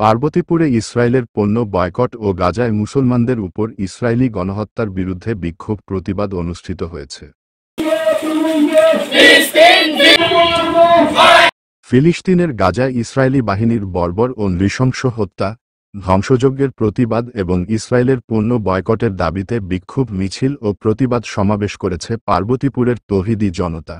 পার্বতীপুরে ইসরায়েলের পণ্য বয়কট ও গাজায় মুসলমানদের উপর ইসরায়েলি গণহত্যার বিরুদ্ধে বিক্ষোভ প্রতিবাদ অনুষ্ঠিত হয়েছে। ফিলিস্তিনের গাজায় ইসরায়েলি বাহিনীর বর্বর ও নৃশংস হত্যা, ধ্বংসযজ্ঞের প্রতিবাদ এবং ইসরায়েলের পণ্য বয়কটের দাবিতে বিক্ষোভ মিছিল ও প্রতিবাদ সমাবেশ করেছে পার্বতীপুরের তৌহিদি জনতা।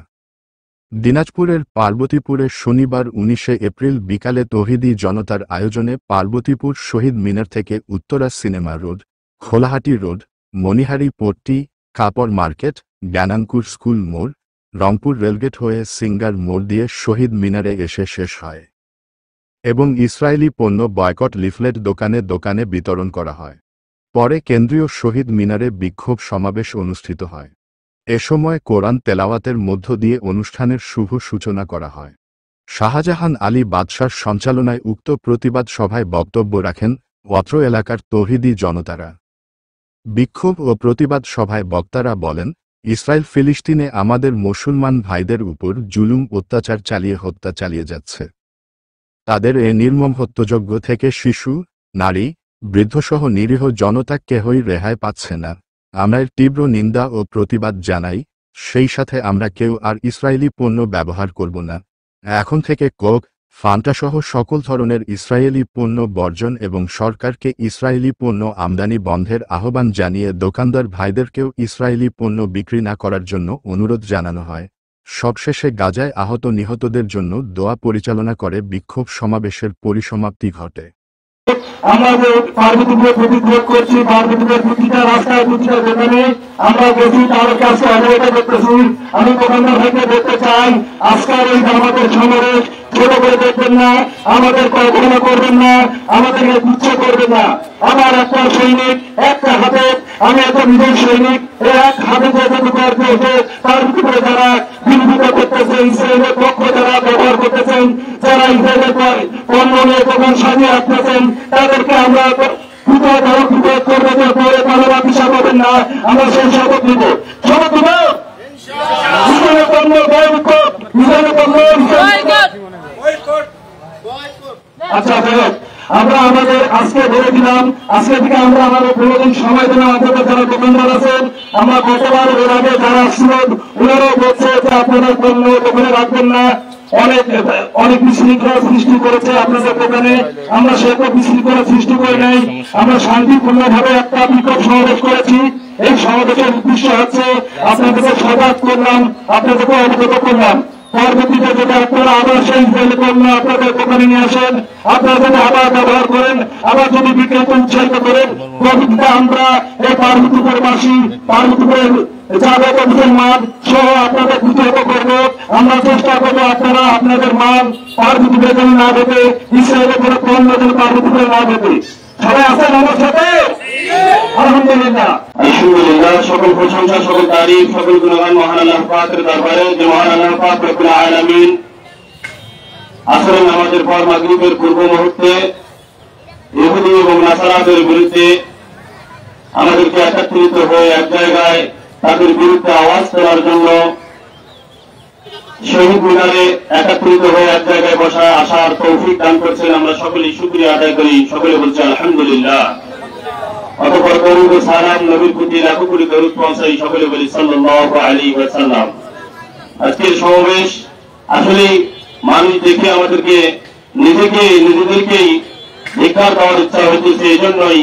দিনাজপুরের পার্বতীপুরে শনিবার 19 এপ্রিল বিকালে তৌহিদি জনতার আয়োজনে পার্বতীপুর শহীদ মিনার থেকে Uttara cinema road, Kholahati road, Monihari Patti, কাপড় মার্কেট, জ্ঞানাঙ্কুর স্কুল মোড়, রংপুর রেলগেট হয়ে সিঙ্গার মোড় দিয়ে শহীদ মিনারে এসে শেষ হয় এবং ইসরায়েলি পণ্য বয়কট লিফলেট দোকানে দোকানে বিতরণ করা হয়। পরে কেন্দ্রীয় শহীদ মিনারে বিক্ষোভ সমাবেশ অনুষ্ঠিত হয়। এ সময় কোরআন তেলাওয়াতের মধ্য দিয়ে অনুষ্ঠানের শুভ সূচনা করা হয়। শাহজাহান আলী বাদশার সঞ্চালনায় উক্ত প্রতিবাদ সভায় বক্তব্য রাখেন অত্র এলাকার তৌহিদি জনতারা। বিক্ষোভ ও প্রতিবাদ সভায় বক্তারা বলেন, ইসরায়েল ফিলিস্তিনে আমাদের মুসলমান ভাইদের উপর জুলুম অত্যাচার চালিয়ে হত্যা চালিয়ে যাচ্ছে। তাদের এ নির্মম হত্যাযজ্ঞ থেকে শিশু, নারী, বৃদ্ধসহ নিরীহ জনতা কেহই রেহাই পাচ্ছে না। আমরা এর তীব্র নিন্দা ও প্রতিবাদ জানাই। সেই সাথে আমরা কেউ আর ইসরায়েলি পণ্য ব্যবহার করব না। এখন থেকে কোক, ফান্টাসহ সকল ধরনের ইসরায়েলি পণ্য বর্জন এবং সরকারকে ইসরায়েলি পণ্য আমদানি বন্ধের আহ্বান জানিয়ে দোকানদার ভাইদেরকেও ইসরায়েলি পণ্য বিক্রি না করার জন্য অনুরোধ জানানো হয়। সবশেষে গাজায় আহত নিহতদের জন্য দোয়া পরিচালনা করে বিক্ষোভ সমাবেশের পরিসমাপ্তি ঘটে। আমরা যে পার্বতীপুরে প্রতিরোধ করছি, পার্বতীপুরের প্রতিটা রাস্তায় প্রতিটা দোকানে আমরা বসি, তাদের কাছে অবহেলা করতেছি। আমি দোকানদার ভাইকে বলতে চাই, আজকের এই আমাদের সমাবেশ ছোট করে দেখবেন না, আমাদের কল্পনা করবেন না, আমাদেরকে তুচ্ছ করবেন না। আমার একটা সৈনিক, একটা হাতে, আমি একটা নিজের সৈনিক, এক হাতে যে পার্বতীপুরে যারা বিরোধিতা করতেছে, ইসরায়েলের পক্ষ যারা ব্যবহার করতেছেন, যারা ইসরায়েলের পণ্য নিয়ে দোকান সাজিয়ে রাখতেছেন, তাদেরকে আমরা পাবেন না। আমরা সেই শপথ নিব, শপথ নিব। আচ্ছা, আমরা আমাদের আজকে বলে দিলাম, আজকে থেকে আমরা আমাদের প্রয়োজন সময় দিলাম। আমাদের যারা দোকানদার আছেন, আমরা গতবার এর আগে যারা আসছিলেন ওনারাও বলছে যে আপনারা পণ্য দোকানে রাখবেন না। অনেক বিশৃঙ্খলা সৃষ্টি করেছে আপনাদের দোকানে। আমরা সেরকম বিশৃঙ্খলা সৃষ্টি করে নাই। আমরা শান্তিপূর্ণভাবে একটা বিক্ষোভ সমাবেশ করেছি। এই সমাবেশের উদ্দেশ্য হচ্ছে আপনাদেরকে সজাগ করলাম, আপনাদেরকে অবগত করলাম। পরবর্তীতে যদি আপনারা আবার সেই পণ্য আপনাদের দোকানে নিয়ে আসেন, আপনারা যদি আবার ব্যবহার করেন, আবার যদি বিক্রেতা উৎসাহিত করেন, পরবর্তীতে আমরা এই পার্বতীপুরবাসী, পার্বতীপুরের যাবত মুসলমান সহ আপনাদের প্রতিহত করবো। আমরা চেষ্টা করবো আপনারা আপনাদের মাল পার্বতীপুরে যেন না ঢোকে, ইসরায়েলের কোনো পণ্য যেন পার্বতীপুরে না ঢোকে। সবাই আছেন আমার সাথে? আলহামদুলিল্লাহ, আলহামদুলিল্লাহ। সকল প্রশংসা, সকল তারিফ, সকল গুণগান মহান আল্লাহ পাকের দরবারে। যে মহান আল্লাহ পাক রব্বুল আলামিন আসরে নামাজের পর মাগরিবের পূর্ব মুহূর্তে ইহুদি এবং নাসারাদের বিরুদ্ধে আমাদেরকে একত্রিত হয়ে এক জায়গায় তাদের বিরুদ্ধে আওয়াজ তোলার জন্য শহীদ মিনারে একত্রিত হয়ে এক জায়গায় বসায় আসার তৌফিক দান করছেন। আমরা সকলেই শুকরিয়া আদায় করি, সকলে বলছি আলহামদুলিল্লাহ। অতঃপর দরুদ ও সালাম নবীর প্রতি লাখো কোটি দরুদ পৌঁছাই, সকলে বলি সাল্লাল্লাহু আলাইহি ওয়াসাল্লাম। আজকের সমাবেশ আসলে মানুষ দেখে আমাদেরকে নিজেদেরকেই ধিক্কার দেওয়ার ইচ্ছা হইতেছে। এই জন্যই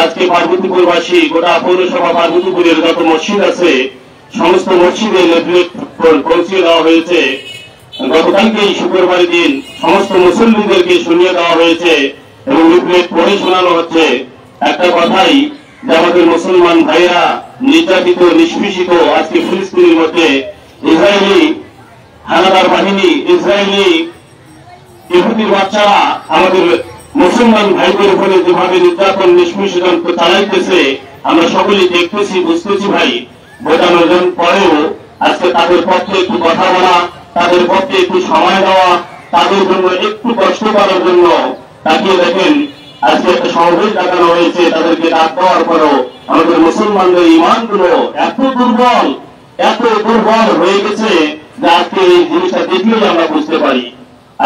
আজকে পার্বতীপুরবাসী, গোটা পৌরসভা পার্বতীপুরের যত মসজিদ আছে সমস্ত মসজিদে লিফলেট পৌঁছে দেওয়া হয়েছে। গতকালকেই শুক্রবার দিন সমস্ত মুসল্লিদেরকে শুনিয়ে দেওয়া হয়েছে এবং লিফলেট পড়ে শোনানো হচ্ছে একটা কথাই, যে আমাদের মুসলমান ভাইরা নির্যাতিত, নিষ্পেষিত। আজকে ফিলিস্তিনের মধ্যে ইসরায়েলি হানাদার বাহিনী, ইসরায়েলি ইহুদির বাচ্চারা আমাদের মুসলমান ভাইদের উপরে যেভাবে নির্যাতন, নিষ্পেষণ চালাইতেছে, আমরা সকলেই দেখতেছি, বুঝতেছি ভাই। বোঝানোর পরেও আজকে তাদের পক্ষে একটু কথা বলা, তাদের পক্ষে একটু সময় দেওয়া, তাদের জন্য একটু কষ্ট করার জন্য তাকিয়ে দেখেন আজকে একটা সমাবেশ ডাকানো হয়েছে। তাদেরকে ডাক দেওয়ার পরেও আমাদের মুসলমানদের ইমানগুলো এত দুর্বল হয়ে গেছে যে আজকে এই জিনিসটা দেখলেই আমরা বুঝতে পারি।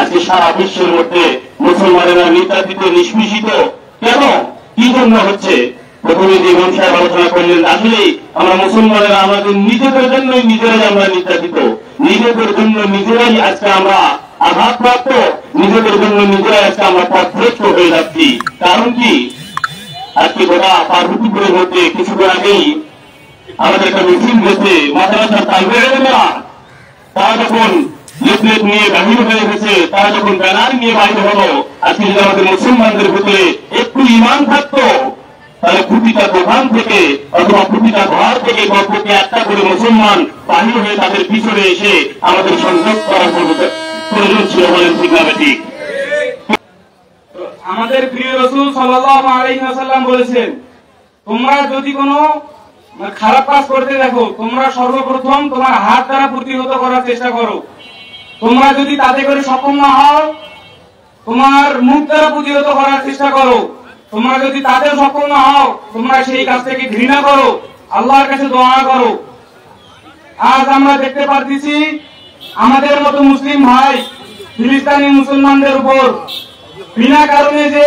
আজকে সারা বিশ্বের মধ্যে মুসলমানেরা নির্যাতিত নিষ্পেষিত কেন, কি জন্য হচ্ছে? প্রথমে যে ইমাম সাহেব আলোচনা করলেন, আসলে আমরা মুসলমানেরা আমাদের নিজেদের জন্যই নিজেরাই আমরা নির্যাতিত, নিজেদের জন্য নিজেরাই আজকে আমরা আঘাতপ্রাপ্ত, নিজেদের জন্য নিজেরাই আজকে আমরা পথভ্রষ্ট হয়ে যাচ্ছি। কারণ কি? আজকে গোটা পার্বতীপুরের মধ্যে কিছুদিন আগেই আমাদের একটা মিছিল গেছে, মাদ্রাসার তালবে এলেমেরা তারা যখন লিফলেট নিয়ে বাহির হয়ে গেছে, তারা যখন ব্যানার নিয়ে বাহির হলো, আজকে যদি আমাদের মুসলমানদের ভিতরে একটু ইমান থাকতো, তাহলে প্রতিটা দোকান থেকে অথবা প্রতিটা ঘর থেকে কমপক্ষে একটা করে মুসলমান বাহির হয়ে তাদের পিছনে এসে আমাদের সংযোগ করার প্রয়োজন ছিল। বলেন ঠিক না ঠিক? আমাদের প্রিয় রাসূল সাল্লাল্লাহু আলাইহি ওয়াসাল্লাম বলেছেন, তোমরা যদি কোনো খারাপ কাজ করতে দেখো, তোমরা সর্বপ্রথম তোমার হাত দ্বারা প্রতিহত করার চেষ্টা করো। তোমরা যদি তাতে করে সক্ষম না হও, তোমার মুখ দ্বারা প্রতিহত করার চেষ্টা করো। তোমরা যদি তাতে সক্ষম না হও, তোমরা সেই কাজ থেকে ঘৃণা করো, আল্লাহর কাছে দোয়া করো। আজ আমরা দেখতে পাচ্ছি আমাদের মতো মুসলিম ভাই ফিলিস্তিনি মুসলমানদের উপর বিনা কারণে যে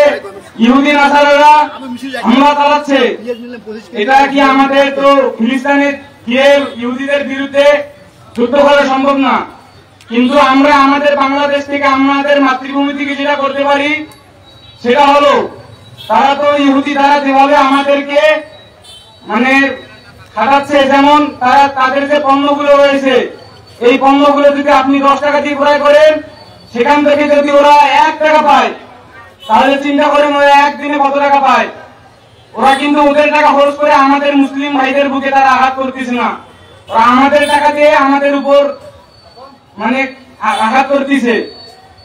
ইহুদি নাসারারা হামলা চালাচ্ছে, এটা কি আমাদের তো ফিলিস্তিনে গিয়ে ইহুদিদের বিরুদ্ধে যুদ্ধ করা সম্ভব না? কিন্তু আমরা আমাদের বাংলাদেশ থেকে, আমাদের মাতৃভূমি থেকে যেটা করতে পারি সেটা হলো, তারা তো ইহুদি দ্বারা যেভাবে আমাদেরকে মানে খাটাচ্ছে, যেমন তারা তাদের যে পণ্যগুলো রয়েছে, এই পণ্যগুলো যদি আপনি 10 টাকা দিয়ে ক্রয় করেন, সেখান থেকে যদি ওরা 1 টাকা পায়, তাহলে চিন্তা করেন ওরা একদিনে কত টাকা পায়। ওরা কিন্তু ওদের টাকা খরচ করে আমাদের মুসলিম ভাইদের বুকে তারা আঘাত করতেছে না, ওরা আমাদের টাকা দিয়ে আমাদের উপর মানে আঘাত করতেছে।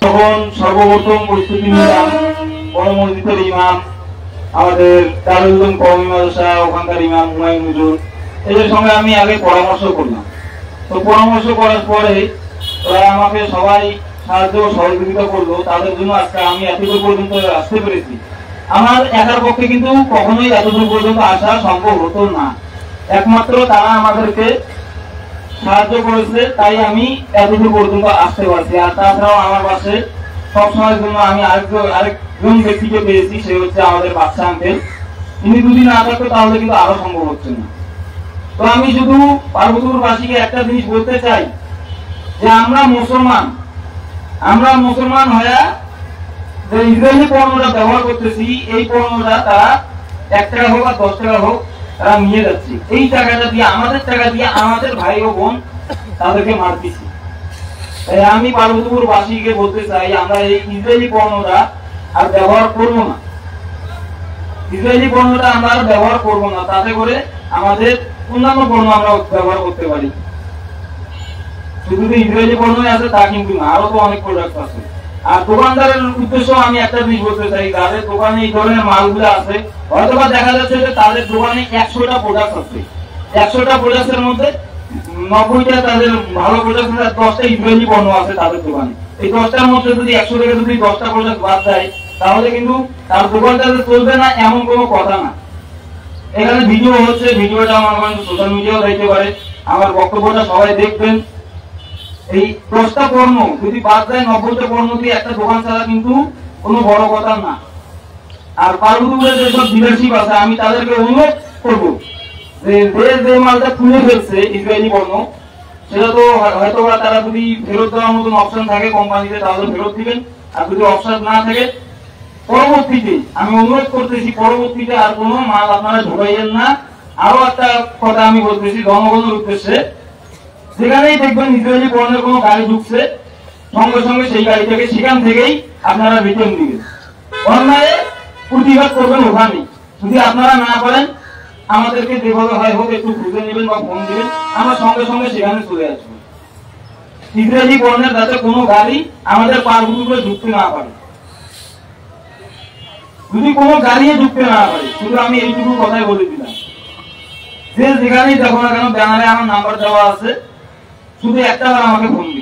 তখন সর্বপ্রথম প্রস্তুতি নিলাম বড় মসজিদের ইমাম, আমাদের দারুল উলুম কওমি মাদ্রাসা ওখানকার ইমাম হুমায়ুন হুজুর, এদের সঙ্গে আমি আগে পরামর্শ করলাম। তো পরামর্শ করার পরে ওরা আমাকে সবাই সাহায্য সহযোগিতা করলো, তাদের জন্য আজকে আমি এতদূর পর্যন্ত আসতে পেরেছি। আমার একার পক্ষে কিন্তু কখনোই এতদূর পর্যন্ত আসা সম্ভব হতো না, একমাত্র তারা আমাদেরকে সাহায্য করেছে, তাই আমি এতদূর পর্যন্ত আসতে পারছি। আর তাছাড়াও আমার পাশে সবসময়ের জন্য আমি আরেকজন ব্যক্তিকে পেয়েছি, সে হচ্ছে আমাদের বাচ্চা আঙ্কেল। তিনি যদি না থাকতো তাহলে কিন্তু আরো সম্ভব হচ্ছে না। তো আমি শুধু পার্বতীপুরবাসীকে একটা জিনিস বলতে চাই যে আমরা মুসলমান হয়ে যে ইসরায়েলি পণ্যটা ব্যবহার করতেছি, এই পণ্যটা তারা 1 টাকা হোক আর 10 টাকা হোক তারা নিয়ে যাচ্ছে। এই টাকাটা দিয়ে, আমাদের টাকা দিয়ে আমাদের ভাই ও বোন তাদেরকে মারতেছি। তাই আমি পার্বতীপুরবাসীকে বলতে চাই, আমরা এই ইসরায়েলি পণ্যটা আর ব্যবহার করবো না। ইসরায়েলি পণ্যটা আমরা আর ব্যবহার করবো না, তাতে করে আমাদের অন্যান্য পণ্য আমরা ব্যবহার করতে পারি। শুধু ইসরায়েলি পণ্যই আছে তা কিন্তু না, আরো তো অনেক প্রোডাক্ট আছে। আর দোকানদারের উদ্দেশ্য আমি একটা জিনিস বলতে চাই, যাদের দোকানে এই ধরনের মালগুলো আছে, হয়তোবা দেখা যাচ্ছে যে তাদের দোকানে 100টা প্রোডাক্ট আছে, 100টা প্রোডাক্টের মধ্যে 90টা তাদের ভালো প্রোডাক্ট, 10টা ইসরায়েলি পণ্য আছে তাদের দোকানে। এই 10টার মধ্যে যদি 100 থেকে যদি 10টা প্রোডাক্ট বাদ যায়, তাহলে কিন্তু তার দোকানটা চলবে না এমন কোনো কথা না। এখানে ভিডিও হচ্ছে, ভিডিওটা আমার সোশ্যাল মিডিয়াও দেখতে পারে, আমার বক্তব্যটা সবাই দেখবেন। এই 10টা পণ্য যদি বাদ যায়, 90টা পণ্য দিয়ে একটা দোকান চালা কিন্তু কোনো বড় কথা না। আর পার্বতীপুরে যেসব ডিলারশিপ আছে, আমি তাদেরকে অনুরোধ করবো যে মালটা তুলে ফেলছে ইসরায়েলি পণ্য, সেটা তো হয়তো তারা যদি ফেরত দেওয়ার মতন অপশন থাকে কোম্পানিতে, তাহলে ফেরত দিবেন। আর যদি অপশন না থাকে, পরবর্তীতে আমি অনুরোধ করতেছি, পরবর্তীতে আর কোনো মাল আপনারা ঢোকাইয়েন না। আরো একটা কথা আমি বলতেছি জনগণের উদ্দেশ্যে, যেখানেই দেখবেন ইসরায়েলি পণ্যের কোনো গাড়ি ঢুকছে, সঙ্গে সঙ্গে সেই গাড়িটাকে সেখান থেকেই আপনারা রিটার্ন দিবেন। অন্যায় প্রতিবাদ করবেন ওখানে। যদি আপনারা না করেন, আমাদেরকে যেভাবে হয় হোক একটু খুঁজে নেবেন বা ফোন দিবেন, আমরা সঙ্গে সঙ্গে সেখানে চলে আসবো। ইসরায়েলি পণ্যের যাতে কোনো গাড়ি আমাদের পার্বতীপুরে ঢুকতে না পারে, যদি কোনো গাড়ি ঢুকতে না পারে, শুধু আমি এইটুকু কথাই বলে দিলাম। যে যেখানেই দেখো না কেন, ব্যানারে আমার নাম্বার দেওয়া আছে, শুধু একটা বার আমাকে ফোন দিন।